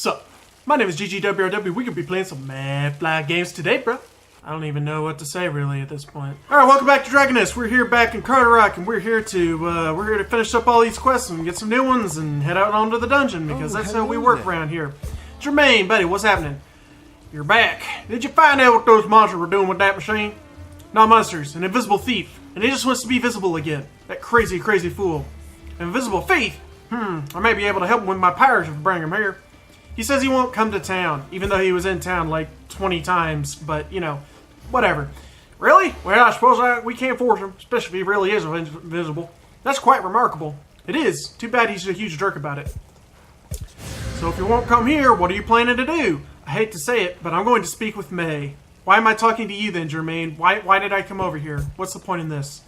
Sup? My name is GGWRW. We could be playing some Mad Fly games today, bro. I don't even know what to say really at this point. Alright, welcome back to Dragonist. We're here back in Carderock, and we're here to finish up all these quests and get some new ones and head out onto the dungeon, because that's how we work around here. Jermaine, buddy, what's happening? You're back. Did you find out what those monsters were doing with that machine? Not monsters, an invisible thief. And he just wants to be visible again. That crazy, crazy fool. An invisible thief? I may be able to help him with my powers if I bring him here. He says he won't come to town, even though he was in town like 20 times, but, you know, whatever. Really? Well, I suppose we can't force him, especially if he really is invisible. That's quite remarkable. It is. Too bad he's a huge jerk about it. So if you won't come here, what are you planning to do? I hate to say it, but I'm going to speak with May. Why am I talking to you then, Jermaine? Why did I come over here? What's the point in this?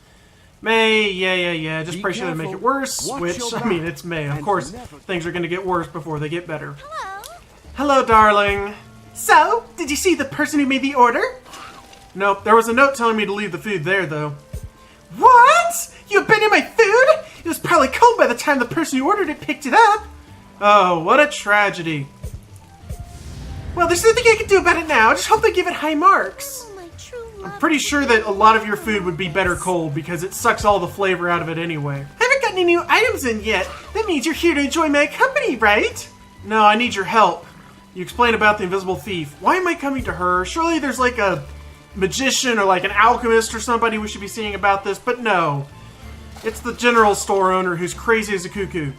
May, yeah. Just pray she doesn't make it worse, which, I mean, it's May. Of course, things are going to get worse before they get better. Hello, darling. So, did you see the person who made the order? Nope, there was a note telling me to leave the food there, though. What? You abandoned my food? It was probably cold by the time the person who ordered it picked it up. Oh, what a tragedy. Well, there's nothing I can do about it now. I just hope they give it high marks. I'm pretty sure that a lot of your food would be better cold because it sucks all the flavor out of it anyway. I haven't got any new items in yet. That means you're here to enjoy my company, right? No, I need your help. You explain about the invisible thief. Why am I coming to her? Surely there's like a magician or like an alchemist or somebody we should be seeing about this, but no. It's the general store owner who's crazy as a cuckoo.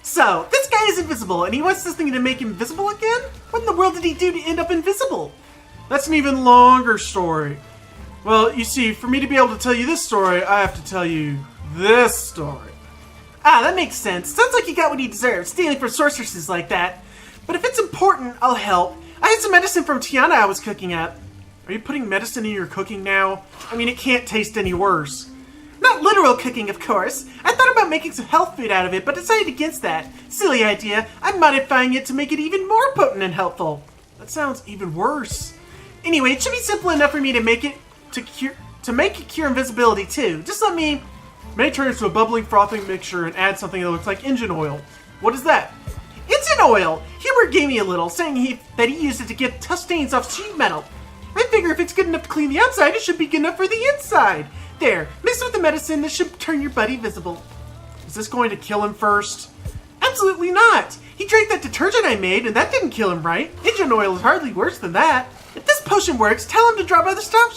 So, this guy is invisible, and he wants this thing to make him visible again? What in the world did he do to end up invisible? That's an even longer story. Well, you see, for me to be able to tell you this story, I have to tell you this story. Ah, that makes sense. Sounds like he got what he deserved, stealing from sorceresses like that. But if it's important, I'll help. I had some medicine from Tiana I was cooking up. Are you putting medicine in your cooking now? I mean, it can't taste any worse. Not literal cooking, of course. I thought about making some health food out of it, but decided against that. Silly idea. I'm modifying it to make it even more potent and helpful. That sounds even worse. Anyway, it should be simple enough for me to make it cure invisibility too. Just let me turn it to a bubbling, frothing mixture and add something that looks like engine oil. What is that? Engine oil! Hubert gave me a little, saying that he used it to get tough stains off sheet metal. I figure if it's good enough to clean the outside, it should be good enough for the inside. There, mix with the medicine, this should turn your buddy visible. Is this going to kill him first? Absolutely not! He drank that detergent I made, and that didn't kill him, right? Engine oil is hardly worse than that. If this potion works, tell him to drop by the shop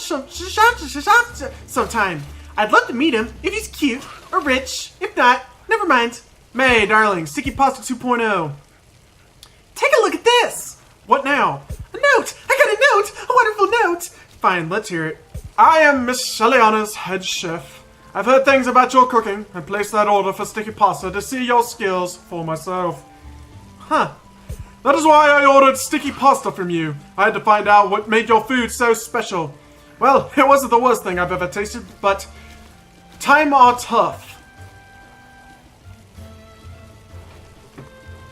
sometime. I'd love to meet him, if he's cute, or rich. If not, never mind. May, darling, Sticky Pasta 2.0. Take a look at this! What now? A note! I got a note! A wonderful note! Fine, let's hear it. I am Miss Shelleyana's head chef. I've heard things about your cooking and placed that order for sticky pasta to see your skills for myself. Huh. That is why I ordered sticky pasta from you. I had to find out what made your food so special. Well, it wasn't the worst thing I've ever tasted, but time are tough.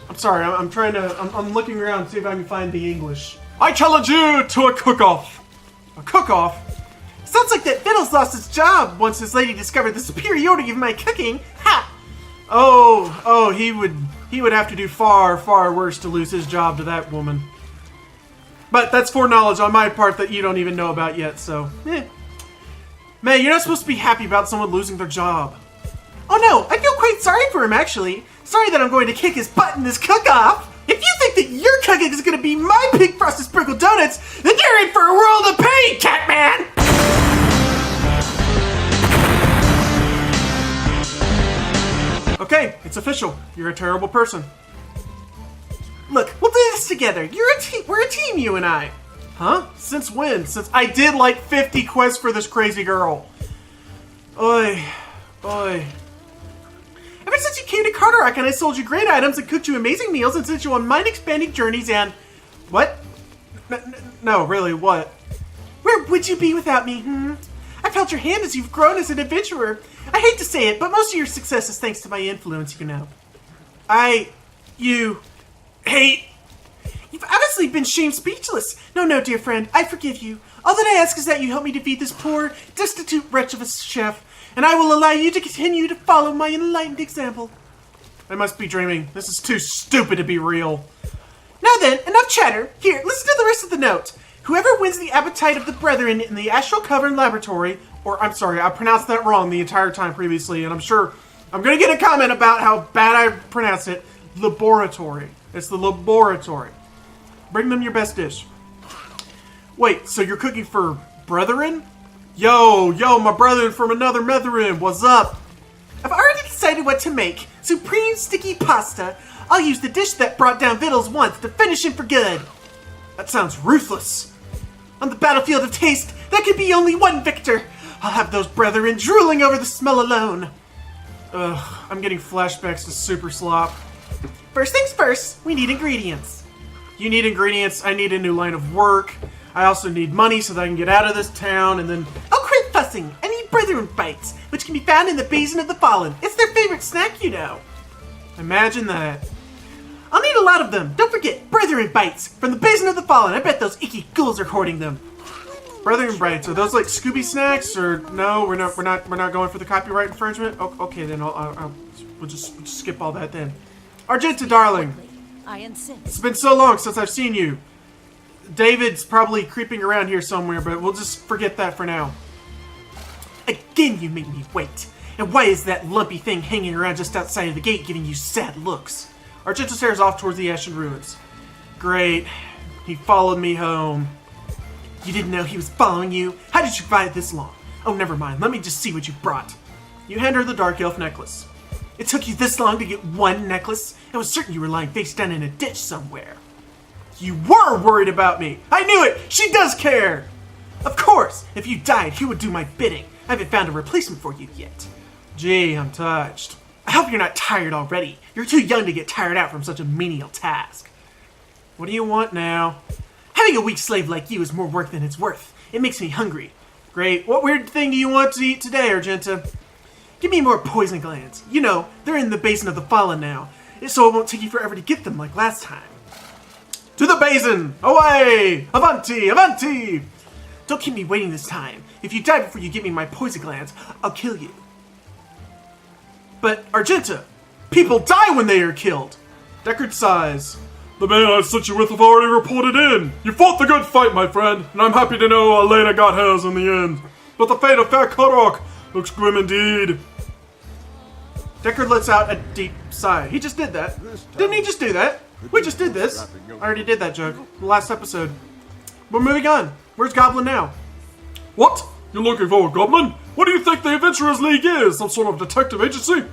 I'm sorry, I'm looking around to see if I can find the English. I challenge you to a cook-off. A cook-off? Sounds like that Fiddles lost his job once his lady discovered the superiority of my cooking. Ha! Oh, he would have to do far, far worse to lose his job to that woman. But that's foreknowledge on my part that you don't even know about yet, so May, you're not supposed to be happy about someone losing their job. Oh no, I feel quite sorry for him actually. Sorry that I'm going to kick his butt in this cook-off. If you think that your cooking is going to be my pink frosted sprinkle donuts, then you're in for a world of pain, Catman! Okay, it's official. You're a terrible person. Look, we'll do this together. We're a team, you and I. Huh? Since when? Since I did like 50 quests for this crazy girl. Oi. Ever since you came to Carderock and I sold you great items and cooked you amazing meals and sent you on mind-expanding journeys and... What? No, really, what? Where would you be without me, I've held your hand as you've grown as an adventurer. I hate to say it, but most of your success is thanks to my influence, you know. You've obviously been shamed speechless. No, dear friend, I forgive you. All that I ask is that you help me defeat this poor, destitute wretch of a chef, and I will allow you to continue to follow my enlightened example. I must be dreaming. This is too stupid to be real. Now then, enough chatter. Here, listen to the rest of the note. Whoever wins the appetite of the brethren in the astral cavern laboratory, or I'm sorry, I pronounced that wrong the entire time previously, and I'm sure I'm gonna get a comment about how bad I pronounce it. Laboratory. It's the laboratory. Bring them your best dish. Wait, so you're cooking for brethren? Yo, my brethren from another brethren, what's up? I've already decided what to make. Supreme sticky pasta. I'll use the dish that brought down Vittles once to finish him for good. That sounds ruthless. On the battlefield of taste, there could be only one victor. I'll have those brethren drooling over the smell alone. Ugh, I'm getting flashbacks to Super Slop. First things first, we need ingredients. You need ingredients, I need a new line of work. I also need money so that I can get out of this town, and then... Oh, quit fussing! I need brethren bites, which can be found in the basin of the fallen. It's their favorite snack, you know. Imagine that. I'll need a lot of them. Don't forget, brethren bites from the basin of the fallen. I bet those icky ghouls are hoarding them. Brethren bites, are those like Scooby snacks, or no? We're not going for the copyright infringement. Oh, okay, then we'll just skip all that then. Argenta, darling. I insist. It's been so long since I've seen you. David's probably creeping around here somewhere, but we'll just forget that for now. Again, you make me wait. And why is that lumpy thing hanging around just outside of the gate giving you sad looks? Argenta stares off towards the ashen ruins. Great. He followed me home. You didn't know he was following you? How did you survive this long? Oh, never mind. Let me just see what you brought. You hand her the dark elf necklace. It took you this long to get one necklace? I was certain you were lying face down in a ditch somewhere. You were worried about me! I knew it! She does care! Of course! If you died, he would do my bidding. I haven't found a replacement for you yet. Gee, I'm touched. I hope you're not tired already. You're too young to get tired out from such a menial task. What do you want now? Having a weak slave like you is more work than it's worth. It makes me hungry. Great. What weird thing do you want to eat today, Argenta? Give me more poison glands. You know, they're in the basin of the fallen now, so it won't take you forever to get them like last time. To the basin! Away! Avanti! Avanti! Don't keep me waiting this time. If you die before you give me my poison glands, I'll kill you. But, Argenta, people die when they are killed! Deckard sighs. The man I sent you with have already reported in. You fought the good fight, my friend, and I'm happy to know Elena got hers in the end. But the fate of fair Carderock looks grim indeed. Deckard lets out a deep sigh. He just did that. Didn't he just do that? We just did this. I already did that joke in the last episode. We're moving on. Where's Goblin now? What? You're looking for a goblin? What do you think the Adventurers League is? Some sort of detective agency?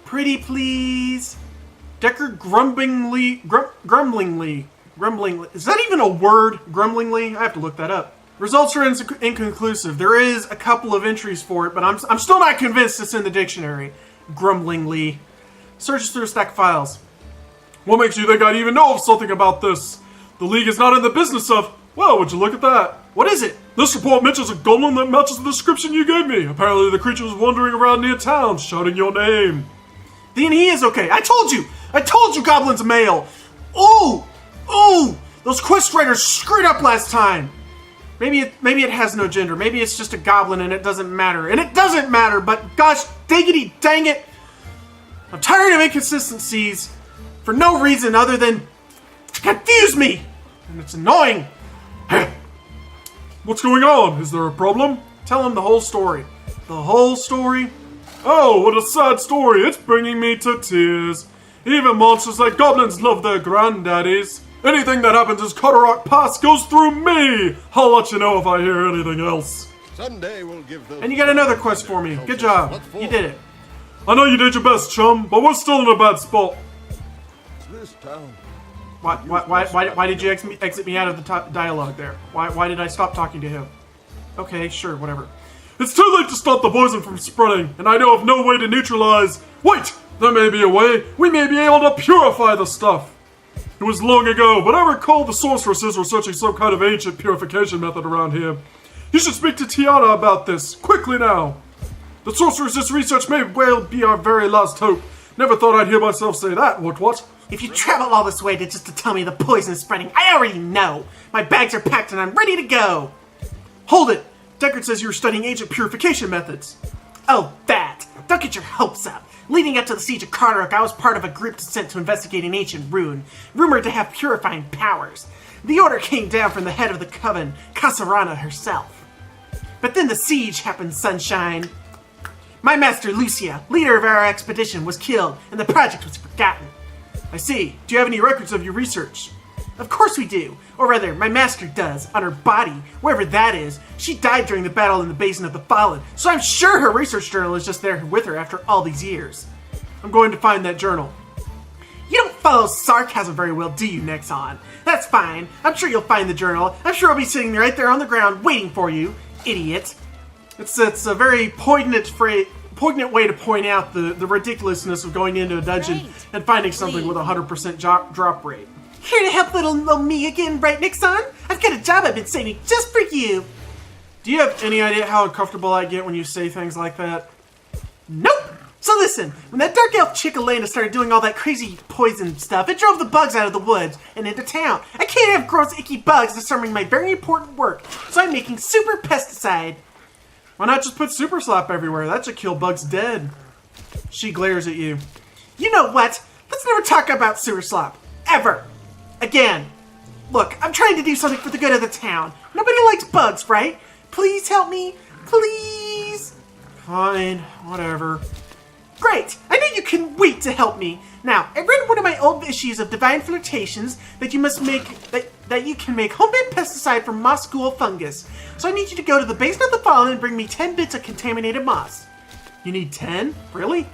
Pretty please. Deckard grumblingly. Is that even a word? Grumblingly? I have to look that up. Results are inconclusive. There is a couple of entries for it, but I'm still not convinced it's in the dictionary. Grumblingly. Searches through a stack of files. What makes you think I'd even know of something about this? The League is not in the business of... Well, would you look at that? What is it? This report mentions a goblin that matches the description you gave me. Apparently the creature was wandering around near town, shouting your name. Then he is okay. I told you Goblin's a male! Ooh! Ooh! Those quest writers screwed up last time! Maybe it has no gender. Maybe it's just a goblin and it doesn't matter. And it doesn't matter, but gosh diggity dang it! I'm tired of inconsistencies for no reason other than to confuse me! And it's annoying! What's going on? Is there a problem? Tell him the whole story. The whole story? Oh, what a sad story. It's bringing me to tears. Even monsters like goblins love their granddaddies. Anything that happens as Carderock Pass goes through me. I'll let you know if I hear anything else. Someday we'll give those... And you got another quest for me. Good job. You did it. I know you did your best, chum, but we're still in a bad spot. This town... Why did you exit me out of the dialogue there? Why did I stop talking to him? Okay, sure, whatever. It's too late to stop the poison from spreading, and I know of no way to neutralize... Wait! There may be a way. We may be able to purify the stuff. It was long ago, but I recall the sorceresses were searching some kind of ancient purification method around here. You should speak to Tiana about this, quickly now. The sorceresses' research may well be our very last hope. Never thought I'd hear myself say that, what? If you travel all this way just to tell me the poison is spreading, I already know. My bags are packed and I'm ready to go. Hold it. Deckard says you were studying ancient purification methods. Oh, that. Don't get your hopes up. Leading up to the siege of Carderock, I was part of a group sent to investigate an ancient ruin, rumored to have purifying powers. The order came down from the head of the coven, Kasarana herself. But then the siege happened, sunshine. My master, Lucia, leader of our expedition, was killed, and the project was forgotten. I see. Do you have any records of your research? Of course we do. Or rather, my master does, on her body, wherever that is. She died during the battle in the Basin of the Fallen, so I'm sure her research journal is just there with her after all these years. I'm going to find that journal. You don't follow sarcasm very well, do you, Nexon? That's fine. I'm sure you'll find the journal. I'm sure it'll be sitting right there on the ground waiting for you, idiot. It's a very poignant way to point out the ridiculousness of going into a dungeon and finding something with a 100% drop rate. Here to help little me again, right, Nixon? I've got a job I've been saving just for you. Do you have any idea how uncomfortable I get when you say things like that? Nope. So listen, when that dark elf chick Elena started doing all that crazy poison stuff, it drove the bugs out of the woods and into town. I can't have gross icky bugs disturbing my very important work, so I'm making super pesticide. Why not just put super slap everywhere? That should kill bugs dead. She glares at you. You know what? Let's never talk about sewer slop. Ever. Again. Look, I'm trying to do something for the good of the town. Nobody likes bugs, right? Please help me. Please. Fine. Whatever. Great. I know you can wait to help me. Now, I read one of my old issues of Divine Flirtations that you must make that you can make homemade pesticide from moss ghoul fungus. So I need you to go to the Basin of the Fallen and bring me 10 bits of contaminated moss. You need 10? Really?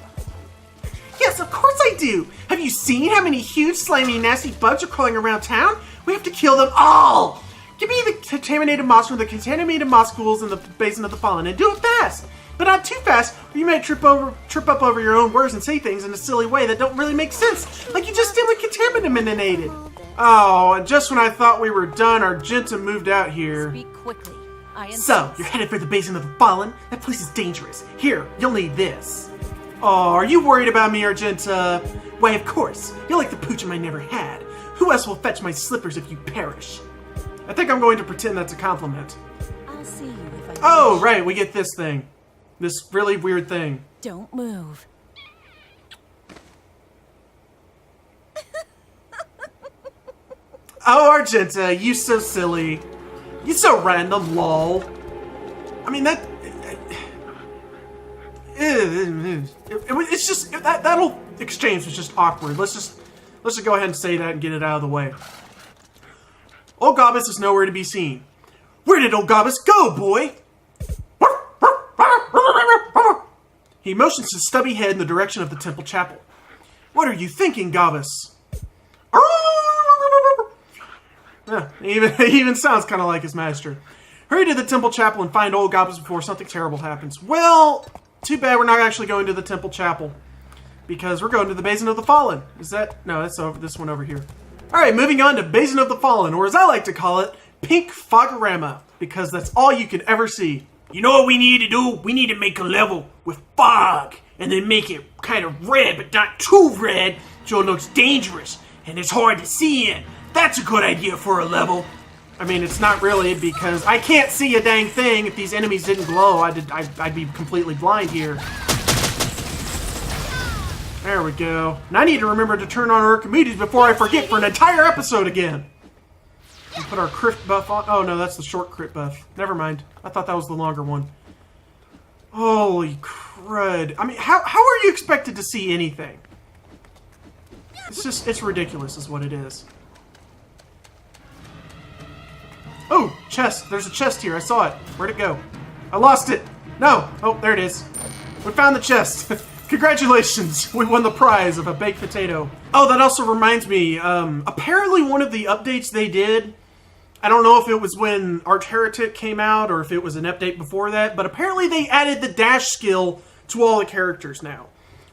Yes, of course I do. Have you seen how many huge, slimy, nasty bugs are crawling around town? We have to kill them all. Give me the contaminated moss from the contaminated moss ghouls in the Basin of the Fallen, and do it fast. But not too fast, or you might trip up over your own words and say things in a silly way that don't really make sense, like you just did with contaminated. Oh, and just when I thought we were done, Argenta moved out here. Speak quickly. So, you're headed for the Basin of the Fallen? That place is dangerous. Here, you'll need this. Oh, are you worried about me, Argenta? Why, of course. You're like the poochum I never had. Who else will fetch my slippers if you perish? I think I'm going to pretend that's a compliment. I'll see you if I Oh, right, we get this thing. This really weird thing. Don't move. Oh, Argenta, you so silly. You so random, lol. I mean, that... It's just... That whole exchange was just awkward. Let's just go ahead and say that and get it out of the way. Old Gobbus is nowhere to be seen. Where did old Gobbus go, boy? He motions his stubby head in the direction of the temple chapel. What are you thinking, Gobbus? Yeah, he even sounds kind of like his master. Hurry to the temple chapel and find old Gobbus before something terrible happens. Well, too bad we're not actually going to the temple chapel. Because we're going to the Basin of the Fallen. Is that? No, that's over this one over here. Alright, moving on to Basin of the Fallen, or as I like to call it, Pink FOG-O-RAMA. Because that's all you can ever see. You know what we need to do? We need to make a level with fog. And then make it kind of red, but not too red, so it looks dangerous. And it's hard to see in. That's a good idea for a level. I mean, it's not really, because I can't see a dang thing. If these enemies didn't glow, I'd be completely blind here. There we go. And I need to remember to turn on Archimedes before I forget for an entire episode again. We put our crit buff on. Oh, no, that's the short crit buff. Never mind. I thought that was the longer one. Holy crud. I mean, how are you expected to see anything? It's ridiculous is what it is. Oh, chest. There's a chest here. I saw it. Where'd it go? I lost it. No. Oh, there it is. We found the chest. Congratulations. We won the prize of a baked potato. Oh, that also reminds me. Apparently one of the updates they did, I don't know if it was when Arch Heretic came out or if it was an update before that, but apparently they added the dash skill to all the characters now.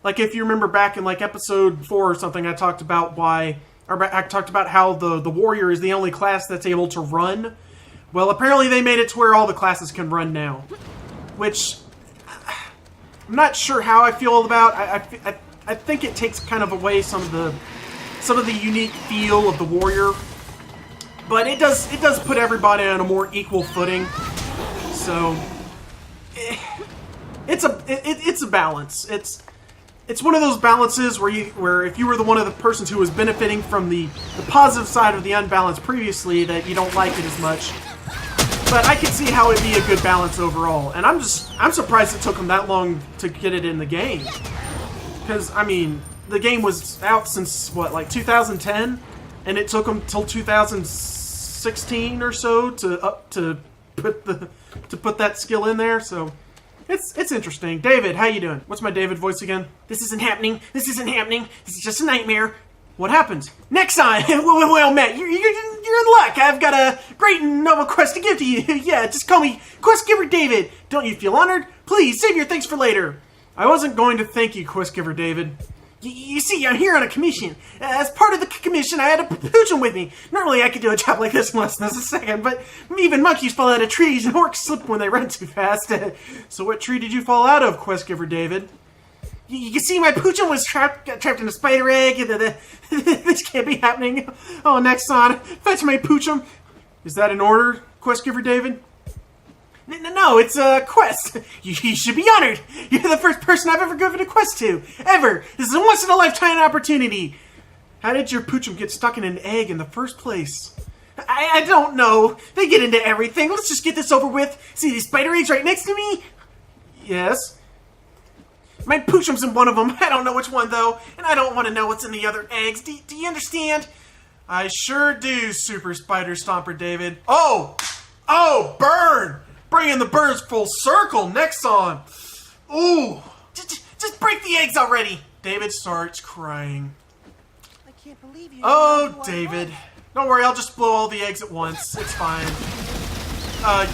Like if you remember back in like episode 4 or something, I talked about how the warrior is the only class that's able to run. Well, apparently they made it to where all the classes can run now, which I'm not sure how I feel about. I think it takes kind of away some of the unique feel of the warrior, but it does put everybody on a more equal footing. So it's a balance. it's one of those balances where if you were one of the persons who was benefiting from the positive side of the unbalance previously, that you don't like it as much. But I can see how it'd be a good balance overall, and I'm surprised it took them that long to get it in the game. Because I mean, the game was out since what, like 2010, and it took them till 2016 or so to put that skill in there. So it's interesting. David, how you doing? What's my David voice again? This isn't happening. This isn't happening. This is just a nightmare. What happened? Nexon! Well, Matt, you're in luck. I've got a great and novel quest to give to you. Yeah, just call me Quest Giver David. Don't you feel honored? Please, save your thanks for later. I wasn't going to thank you, Quest Giver David. You see, I'm here on a commission. As part of the commission, I had a poochum with me. Normally, I could do a job like this in less than a second, but even monkeys fall out of trees and orcs slip when they run too fast. So what tree did you fall out of, Quest Giver David? You can see my poochum was trapped in a spider egg. This can't be happening. Oh, Nexon, fetch my poochum. Is that an order, Quest Giver David? No, it's a quest. You should be honored. You're the first person I've ever given a quest to. Ever. This is a once-in-a-lifetime opportunity. How did your poochum get stuck in an egg in the first place? I don't know. They get into everything. Let's just get this over with. See these spider eggs right next to me? Yes. My poochum's in one of them. I don't know which one, though. And I don't want to know what's in the other eggs. Do you understand? I sure do, Super Spider Stomper David. Oh! Oh, burn! Bringing the birds full circle. Nexon. Ooh. Just break the eggs already. David starts crying. I can't believe you. Oh, David. Don't worry, I'll just blow all the eggs at once. It's fine.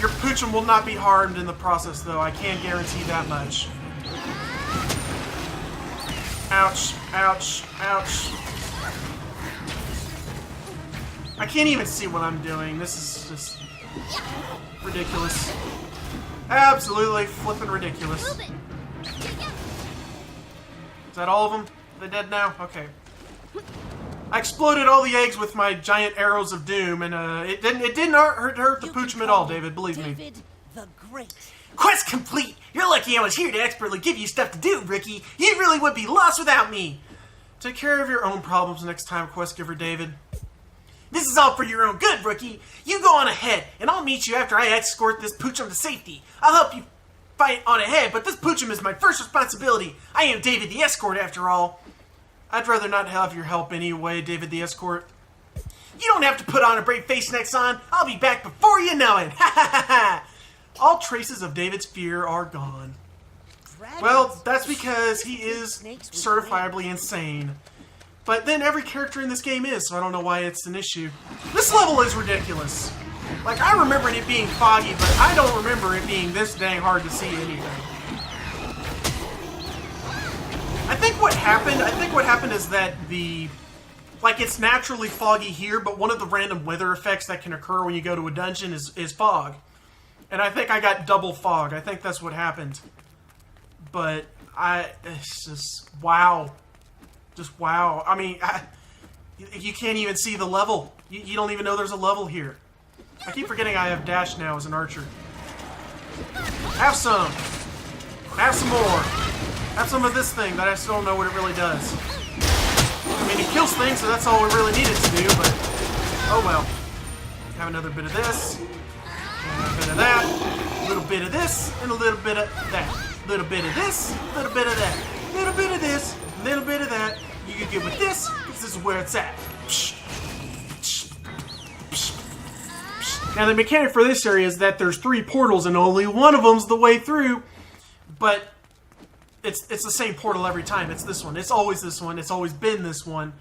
Your poochum will not be harmed in the process, though. I can't guarantee that much. Ouch, ouch, ouch. I can't even see what I'm doing. This is just ridiculous. Absolutely flippin' ridiculous. Is that all of them? Are they dead now? Okay. I exploded all the eggs with my giant arrows of doom, and it didn't hurt the poochum at all, David, believe me. David the Great. Quest complete! You're lucky I was here to expertly give you stuff to do, Ricky. You really would be lost without me. Take care of your own problems next time, Quest Giver David. This is all for your own good, Rookie. You go on ahead, and I'll meet you after I escort this poochum to safety. I'll help you fight on ahead, but this poochum is my first responsibility. I am David the Escort, after all. I'd rather not have your help anyway, David the Escort. You don't have to put on a brave face, Nexon. I'll be back before you know it. Ha ha ha ha! All traces of David's fear are gone. Well, that's because he is certifiably insane. But then every character in this game is, so I don't know why it's an issue. This level is ridiculous. Like, I remember it being foggy, but I don't remember it being this dang hard to see anything. I think what happened is that it's naturally foggy here, but one of the random weather effects that can occur when you go to a dungeon is fog. And I think I got double fog. I think that's what happened. But it's just, wow. Just wow. I mean, you can't even see the level. You don't even know there's a level here. I keep forgetting I have dash now as an archer. Have some. Have some more. Have some of this thing that I still don't know what it really does. I mean, it kills things, so that's all we really needed to do, but oh well. Have another bit of this. And a bit of that, a little bit of this, and a little bit of that. A little bit of this, a little bit of that. A little bit of this, a little bit of that. You can get with this, because this is where it's at. Now the mechanic for this area is that there's 3 portals and only one of them's the way through. But it's the same portal every time. It's this one. It's always this one. It's always been this one.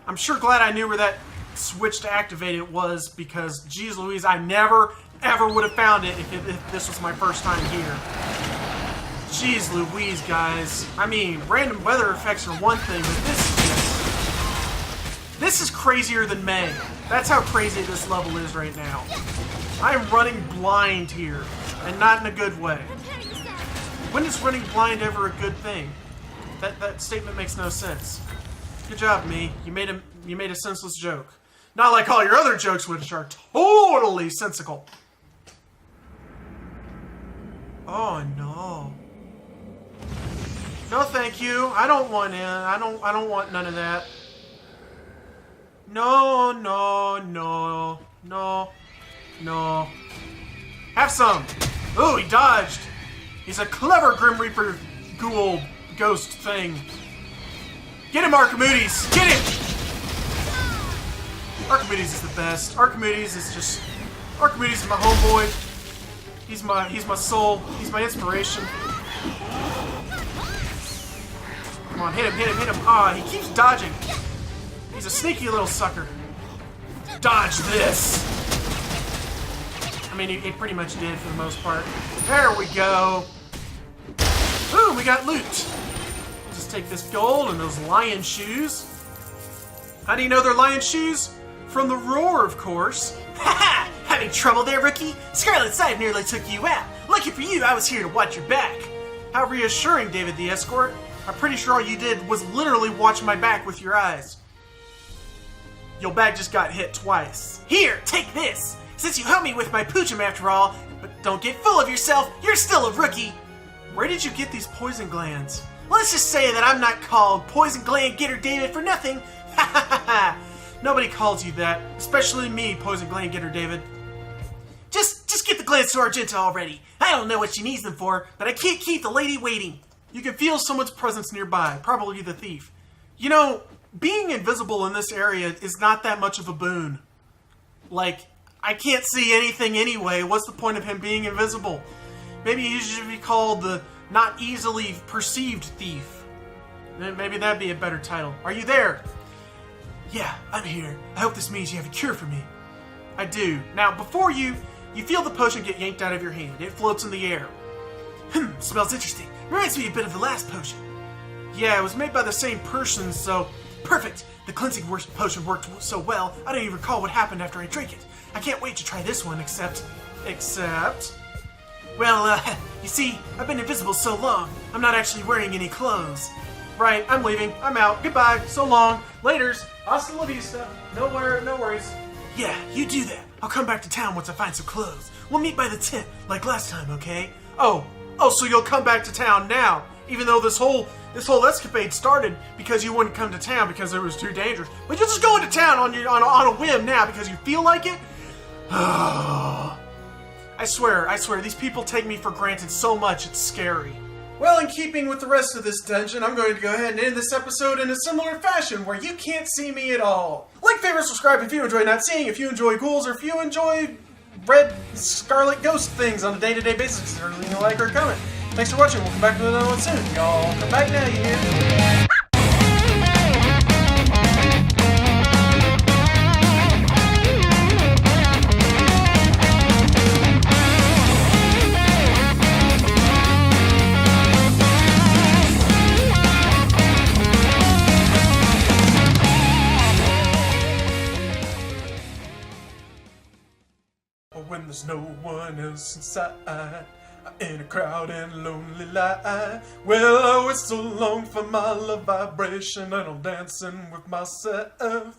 I'm sure glad I knew where that switch to activate it was, because geez Louise, I never ever would have found it if this was my first time here. Jeez Louise, guys. I mean, random weather effects are one thing, but this is crazier than May. That's how crazy this level is right now. I'm running blind here, and not in a good way. When is running blind ever a good thing? That statement makes no sense. Good job, me. You made a senseless joke. Not like all your other jokes, which are totally sensical. Oh no. No, thank you. I don't want in. I don't want none of that. No, no, no, no, no. Have some. Ooh, he dodged. He's a clever Grim Reaper ghoul ghost thing. Get him, Archimedes. Get him. Archimedes is the best. Archimedes is just. Archimedes is my homeboy. He's my soul. He's my inspiration. Come on, hit him, hit him, hit him. Ah, he keeps dodging. He's a sneaky little sucker. Dodge this. I mean, he pretty much did for the most part. There we go. Ooh, we got loot. Just take this gold and those lion shoes. How do you know they're lion shoes? From the roar, of course. Haha! Having trouble there, rookie? Scarlet's side nearly took you out. Lucky for you, I was here to watch your back. How reassuring, David the Escort. I'm pretty sure all you did was literally watch my back with your eyes. Your back just got hit twice. Here, take this. Since you helped me with my poochum after all, but don't get full of yourself, you're still a rookie. Where did you get these poison glands? Let's just say that I'm not called Poison Gland Getter David for nothing. Ha ha ha ha. Nobody calls you that, especially me, Poison Gland Getter David. Just get the glands to Argenta already. I don't know what she needs them for, but I can't keep the lady waiting. You can feel someone's presence nearby, probably the thief. You know, being invisible in this area is not that much of a boon. Like, I can't see anything anyway. What's the point of him being invisible? Maybe he should be called the not easily perceived thief. Maybe that'd be a better title. Are you there? Yeah, I'm here. I hope this means you have a cure for me. I do. Now, before you feel the potion get yanked out of your hand. It floats in the air. Smells interesting. Reminds me a bit of the last potion. Yeah, it was made by the same person, so... Perfect! The cleansing potion worked so well, I don't even recall what happened after I drank it. I can't wait to try this one, except... Well, you see, I've been invisible so long, I'm not actually wearing any clothes. Right, I'm leaving. I'm out. Goodbye. So long. Laters. Hasta la vista. No worries. Yeah, you do that. I'll come back to town once I find some clothes. We'll meet by the tent, like last time, okay? Oh, so you'll come back to town now, even though this whole escapade started because you wouldn't come to town because it was too dangerous. But you're just going to town on a whim now because you feel like it? I swear, these people take me for granted so much, it's scary. Well, in keeping with the rest of this dungeon, I'm going to go ahead and end this episode in a similar fashion where you can't see me at all. Like, favorite, subscribe if you enjoy not seeing, if you enjoy ghouls, or if you enjoy red scarlet ghost things on a day-to-day basis, or anything you like or comment. Thanks for watching. We'll come back with another one soon. Y'all come back now, you hear? When there's no one else inside, in a crowd and lonely light, well, I whistle along for my love vibration and I'm dancing with myself.